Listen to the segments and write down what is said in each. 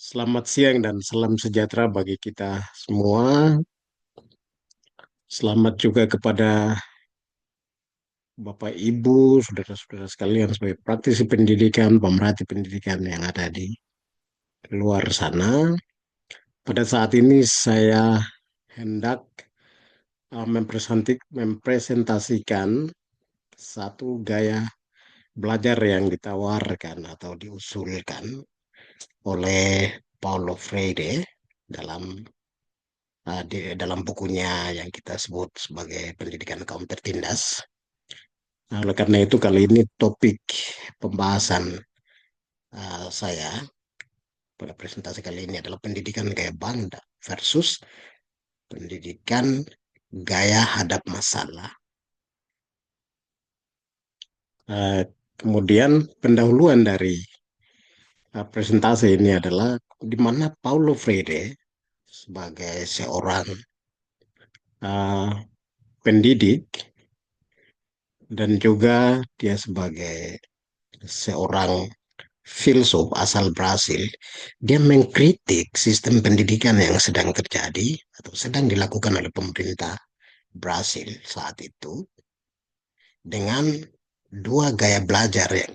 Selamat siang dan salam sejahtera bagi kita semua. Selamat juga kepada Bapak, Ibu, saudara-saudara sekalian sebagai praktisi pendidikan, pemerhati pendidikan yang ada di luar sana. Pada saat ini saya hendak mempresentasikan satu gaya belajar yang ditawarkan atau diusulkan oleh Paulo Freire dalam dalam bukunya yang kita sebut sebagai Pendidikan Kaum Tertindas. Nah, oleh karena itu kali ini topik pembahasan saya pada presentasi kali ini adalah pendidikan gaya Bangda versus pendidikan gaya hadap masalah. Kemudian pendahuluan dari presentasi ini adalah di mana Paulo Freire sebagai seorang uh, pendidik dan juga dia sebagai seorang filsuf asal Brasil, dia mengkritik sistem pendidikan yang sedang terjadi atau sedang dilakukan oleh pemerintah Brasil saat itu dengan dua gaya belajar yang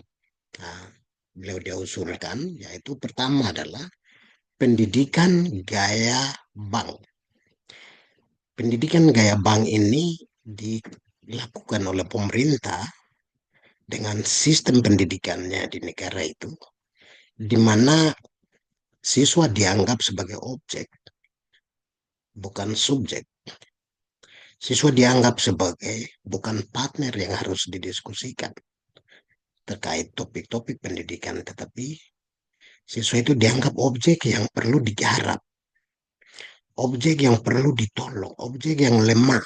uh, beliau dia usulkan, yaitu pertama adalah pendidikan gaya bank. Pendidikan gaya bank ini dilakukan oleh pemerintah dengan sistem pendidikannya di negara itu, di mana siswa dianggap sebagai objek, bukan subjek. Siswa dianggap sebagai bukan partner yang harus didiskusikan terkait topik-topik pendidikan, tetapi siswa itu dianggap objek yang perlu digarap, objek yang perlu ditolong, objek yang lemah,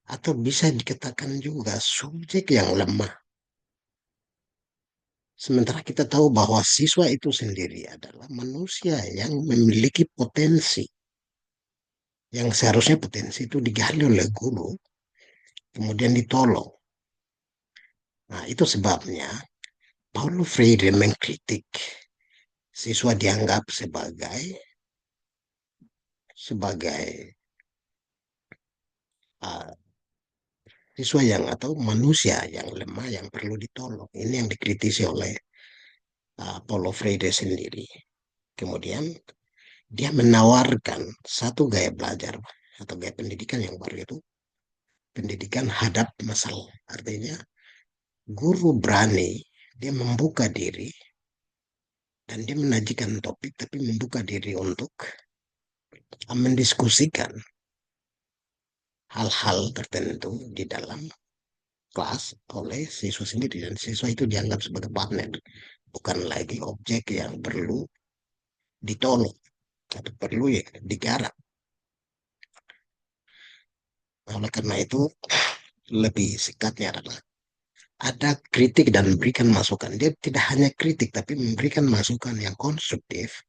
atau bisa dikatakan juga subjek yang lemah. Sementara kita tahu bahwa siswa itu sendiri adalah manusia yang memiliki potensi, yang seharusnya potensi itu digali oleh guru, kemudian ditolong. Nah, itu sebabnya Paulo Freire mengkritik siswa dianggap sebagai uh, siswa yang atau manusia yang lemah yang perlu ditolong. Ini yang dikritisi oleh Paulo Freire sendiri. Kemudian dia menawarkan satu gaya belajar atau gaya pendidikan yang baru, itu pendidikan hadap masalah. Artinya guru berani, dia membuka diri dan dia menajikan topik tapi membuka diri untuk mendiskusikan hal-hal tertentu di dalam kelas oleh siswa sendiri, dan siswa itu dianggap sebagai partner, bukan lagi objek yang perlu ditolong atau perlu ya digarap. Oleh karena itu lebih singkatnya adalah ada kritik dan memberikan masukan. Dia tidak hanya kritik tapi memberikan masukan yang konstruktif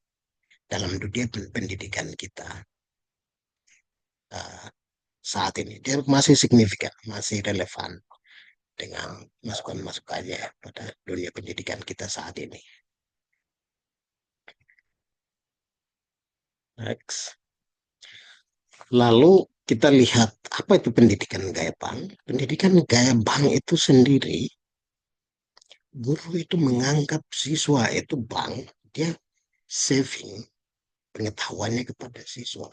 dalam dunia pendidikan kita uh, saat ini. Dia masih signifikan, masih relevan dengan masukan-masukannya pada dunia pendidikan kita saat ini. Next. Lalu kita lihat apa itu pendidikan gaya bank. Pendidikan gaya bank itu sendiri, guru itu menganggap siswa itu bank, dia saving pengetahuannya kepada siswa.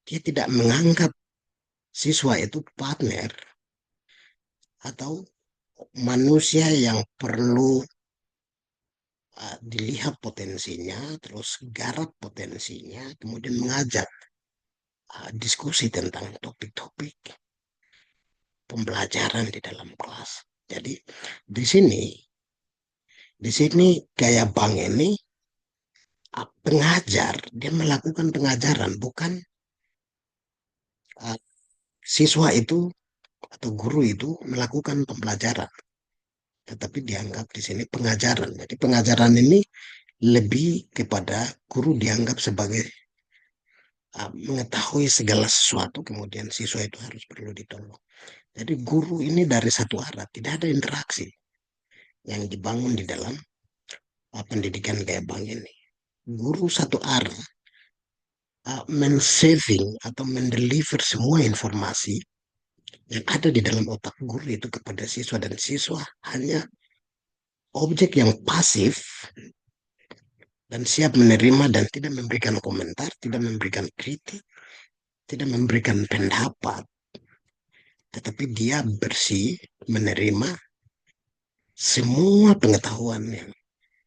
Dia tidak menganggap siswa itu partner atau manusia yang perlu dilihat potensinya, terus garap potensinya, kemudian mengajak diskusi tentang topik-topik pembelajaran di dalam kelas. Jadi di sini gaya bank ini pengajar, dia melakukan pengajaran, bukan uh, siswa itu atau guru itu melakukan pembelajaran, tetapi dianggap di sini pengajaran. Jadi pengajaran ini lebih kepada guru dianggap sebagai mengetahui segala sesuatu, kemudian siswa itu harus perlu ditolong. Jadi guru ini dari satu arah, tidak ada interaksi yang dibangun di dalam pendidikan gaya bank ini. guru satu arah men-saving atau mendeliver semua informasi yang ada di dalam otak guru itu kepada siswa, dan siswa hanya objek yang pasif dan siap menerima dan tidak memberikan komentar, tidak memberikan kritik, tidak memberikan pendapat, tetapi dia bersih menerima semua pengetahuan yang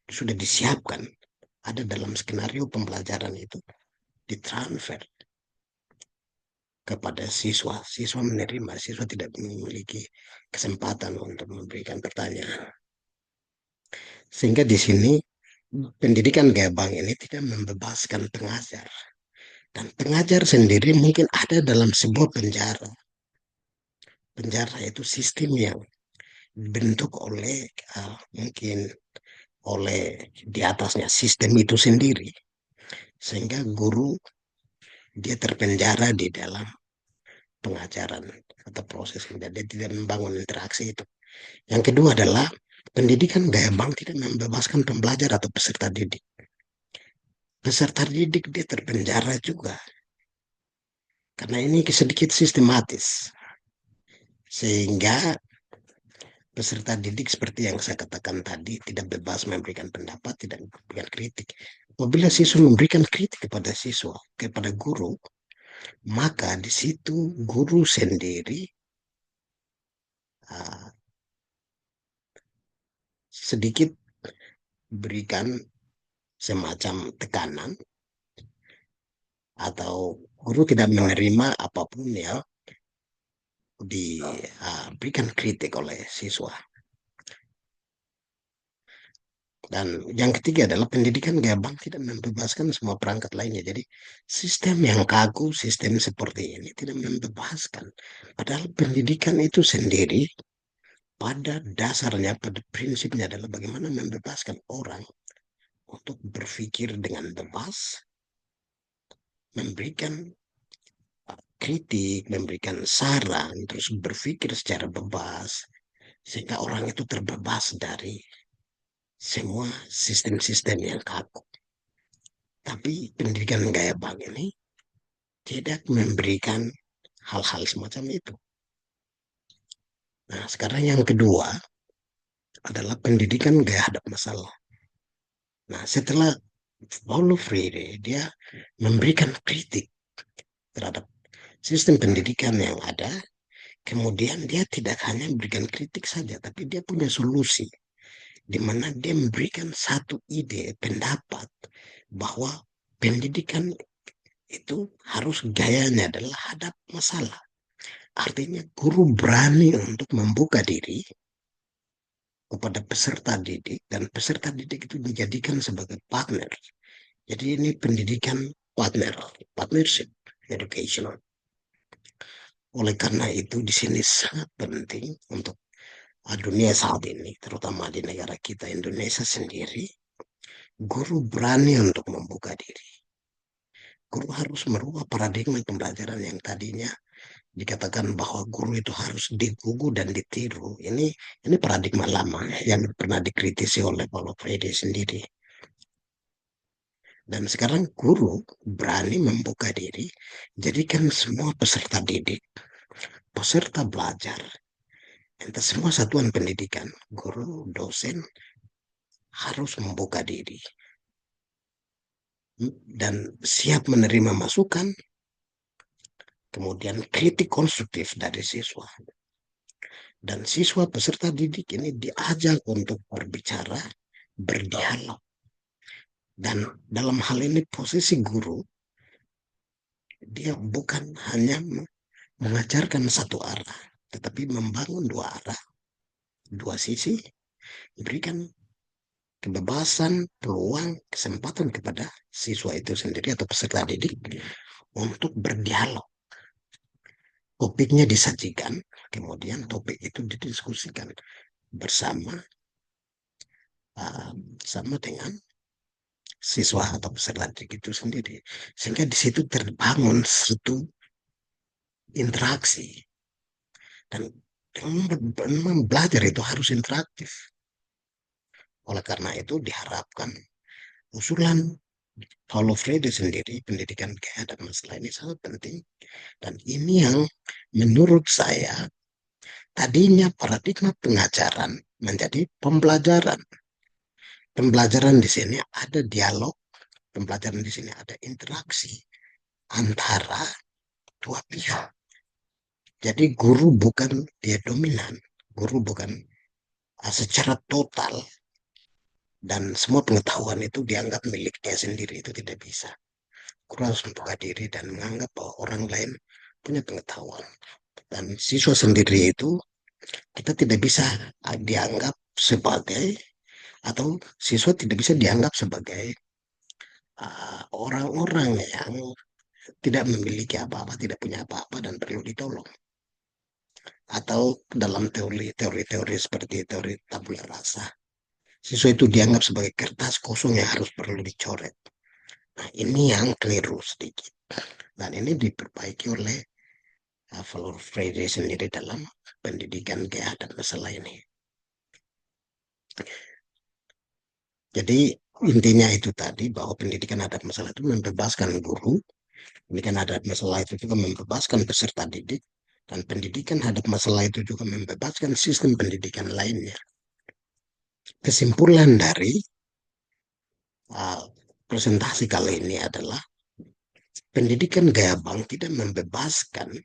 sudah disiapkan ada dalam skenario pembelajaran itu, ditransfer kepada siswa. Siswa menerima, siswa tidak memiliki kesempatan untuk memberikan pertanyaan. Sehingga di sini pendidikan Gebang ini tidak membebaskan pengajar. Dan pengajar sendiri mungkin ada dalam sebuah penjara. Penjara itu sistem yang dibentuk oleh mungkin oleh di atasnya sistem itu sendiri. Sehingga guru dia terpenjara di dalam pengajaran atau proses dia tidak membangun interaksi itu. Yang kedua adalah pendidikan gaya bank tidak membebaskan pembelajar atau peserta didik. Peserta didik dia terpenjara juga. Karena ini sedikit sistematis. Sehingga peserta didik seperti yang saya katakan tadi tidak bebas memberikan pendapat, tidak memberikan kritik. Apabila siswa memberikan kritik kepada siswa, kepada guru, maka di situ guru sendiri sedikit berikan semacam tekanan atau guru tidak menerima apapun ya diberikan kritik oleh siswa. Dan yang ketiga adalah pendidikan Gebang tidak membebaskan semua perangkat lainnya. Jadi sistem yang kaku, sistem seperti ini tidak membebaskan. Padahal pendidikan itu sendiri pada dasarnya, pada prinsipnya adalah bagaimana membebaskan orang untuk berpikir dengan bebas, memberikan kritik, memberikan saran, terus berpikir secara bebas, sehingga orang itu terbebas dari semua sistem-sistem yang kaku. Tapi pendidikan gaya bank ini tidak memberikan hal-hal semacam itu. Nah, sekarang yang kedua adalah pendidikan gaya hadap masalah. Nah, setelah Paulo Freire, dia memberikan kritik terhadap sistem pendidikan yang ada, kemudian dia tidak hanya memberikan kritik saja, tapi dia punya solusi, di mana dia memberikan satu ide, pendapat, bahwa pendidikan itu harus gayanya adalah hadap masalah. Artinya guru berani untuk membuka diri kepada peserta didik, dan peserta didik itu dijadikan sebagai partner. Jadi ini pendidikan partnership educational. Oleh karena itu di sini sangat penting untuk dunia saat ini, terutama di negara kita Indonesia sendiri, guru berani untuk membuka diri. Guru harus merubah paradigma pembelajaran yang tadinya dikatakan bahwa guru itu harus digugu dan ditiru. Ini paradigma lama yang pernah dikritisi oleh Paulo Freire sendiri. Dan sekarang guru berani membuka diri, jadikan semua peserta didik, peserta belajar, entah semua satuan pendidikan, guru, dosen, harus membuka diri dan siap menerima masukan, kemudian kritik konstruktif dari siswa. Dan siswa peserta didik ini diajak untuk berbicara, berdialog. Dan dalam hal ini posisi guru, dia bukan hanya mengajarkan satu arah, tetapi membangun dua arah, dua sisi, berikan kebebasan, peluang, kesempatan kepada siswa itu sendiri atau peserta didik untuk berdialog. Topiknya disajikan, kemudian topik itu didiskusikan bersama sama dengan siswa atau peserta didik itu sendiri, sehingga di situ terbangun satu interaksi. Dan memang belajar itu harus interaktif. Oleh karena itu diharapkan usulan Paulo Freire sendiri, pendidikan gaya dan masalah ini sangat penting. Dan ini yang menurut saya tadinya paradigma pengajaran menjadi pembelajaran. Pembelajaran di sini ada dialog, pembelajaran di sini ada interaksi antara dua pihak. Jadi guru bukan dia dominan, guru bukan secara total dan semua pengetahuan itu dianggap milik dia sendiri, itu tidak bisa. Guru harus membuka diri dan menganggap bahwa orang lain punya pengetahuan. Dan siswa sendiri itu kita tidak bisa dianggap sebagai, atau siswa tidak bisa dianggap sebagai orang-orang yang tidak memiliki apa-apa, tidak punya apa-apa dan perlu ditolong. Atau dalam teori-teori seperti teori tabula rasa, siswa itu dianggap sebagai kertas kosong yang harus perlu dicoret. Nah, ini yang keliru sedikit. Dan ini diperbaiki oleh Paulo Freire sendiri dalam pendidikan gaya dan masalah ini. Jadi intinya itu tadi, bahwa pendidikan adat masalah itu membebaskan guru, pendidikan adat masalah itu juga membebaskan peserta didik, dan pendidikan hadap masalah itu juga membebaskan sistem pendidikan lainnya. Kesimpulan dari uh, presentasi kali ini adalah pendidikan gaya bank tidak membebaskan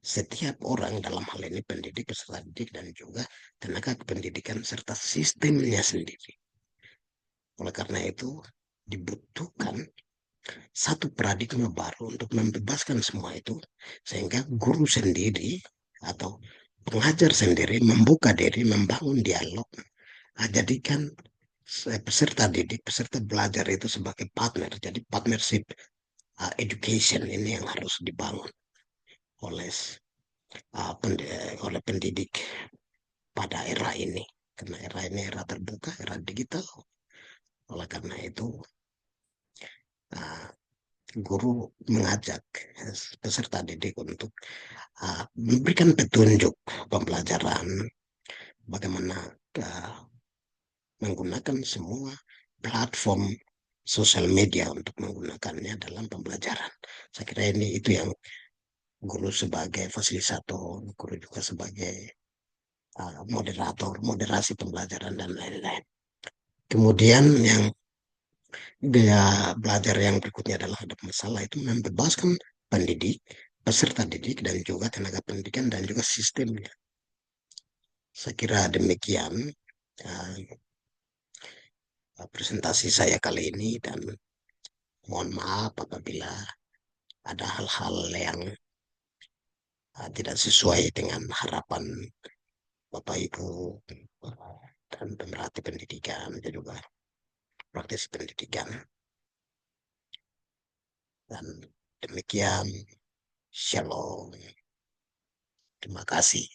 setiap orang, dalam hal ini pendidik, peserta didik, dan juga tenaga pendidikan serta sistemnya sendiri. Oleh karena itu, dibutuhkan satu paradigma baru untuk membebaskan semua itu, sehingga guru sendiri atau pengajar sendiri membuka diri, membangun dialog, jadikan peserta didik, peserta belajar itu sebagai partner. Jadi partnership education ini yang harus dibangun oleh oleh pendidik pada era ini. Karena era ini era terbuka, era digital. Oleh karena itu, uh, guru mengajak peserta didik untuk memberikan petunjuk pembelajaran, bagaimana uh, menggunakan semua platform sosial media untuk menggunakannya dalam pembelajaran. Saya kira ini itu yang guru sebagai fasilitator, guru juga sebagai moderator, moderasi pembelajaran dan lain-lain. Kemudian yang gaya belajar yang berikutnya adalah ada masalah itu membebaskan pendidik, peserta didik, dan juga tenaga pendidikan dan juga sistemnya. Saya kira demikian uh, presentasi saya kali ini, dan mohon maaf apabila ada hal-hal yang tidak sesuai dengan harapan Bapak Ibu dan pemerhati pendidikan dan juga praktisi pendidikan. Dan demikian, shalom. Terima kasih.